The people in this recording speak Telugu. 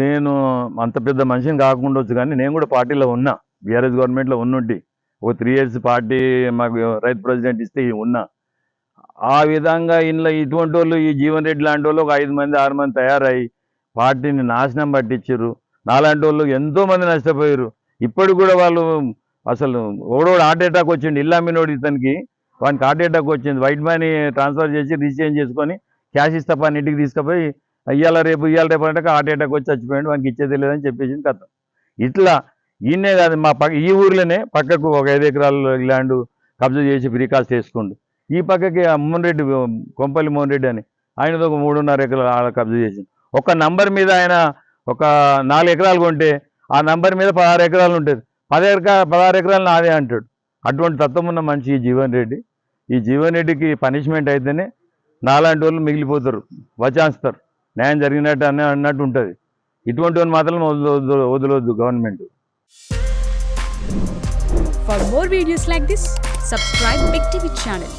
నేను అంత పెద్ద మనిషిని కాకుండొచ్చు కానీ నేను కూడా పార్టీలో ఉన్నా. బీఆర్ఎస్ గవర్నమెంట్లో ఉన్నుంటి. ఓ 3 ఇయర్స్ పార్టీ మాకు రైతు ప్రెసిడెంట్ ఇస్తే ఉన్నా. ఆ విధంగా ఇందులో ఇటువంటోళ్ళు ఈ జీవన్ రెడ్డి లాంటోళ్ళు ఒక 5 మంది 6 మంది తయారయ్యి పార్టీని నాశనం పట్టించిర్రు. నాలాంటోళ్ళు ఎంతోమంది నష్టపోయారు. ఇప్పటికి కూడా వాళ్ళు అసలు ఒకడోడు హార్ట్ అటాక్ వచ్చిండు. ఇల్లామినోడు ఇతనికి వానికి హార్ట్ అటాక్ వచ్చింది. వైట్ మనీ ట్రాన్స్ఫర్ చేసి రీచేంజ్ చేసుకొని క్యాష్ ఇస్తా పని ఇంటికి తీసుకుపోయి ఇవాళ రేపు అంటే హార్ట్ అటాక్ వచ్చి చచ్చిపోయాడు. వానికి ఇచ్చేది లేదని చెప్పేసింది కథ. ఇట్లా ఈయనే కాదు మా ఈ ఊర్లోనే పక్కకు ఒక 5 ఎకరాల ల్యాండ్ కబ్జా చేసి ఫ్రీ కాస్ట్ వేసుకుండు. ఈ పక్కకి మోహన్ రెడ్డి కొంపల్లి మోహన్ రెడ్డి అని ఆయనతో ఒక 3.5 ఎకరాలు కబ్జా చేసింది. ఒక నంబర్ మీద ఆయన ఒక 4 ఎకరాలు కొంటే ఆ నంబర్ మీద 16 ఎకరాలు ఉంటుంది. 16 ఎకరాలు నాదే అంటాడు. అటువంటి తత్వం ఉన్న మనిషి ఈ జీవన్ రెడ్డి. ఈ జీవన్ రెడ్డికి పనిష్మెంట్ అయితేనే నాలాంటి వాళ్ళు మిగిలిపోతారు, వచాస్తారు, న్యాయం జరిగినట్టు అన్నట్టు ఉంటుంది. ఇటువంటి వాళ్ళు మాత్రం వదలొద్దు government. For more videos like this, subscribe Big TV channel.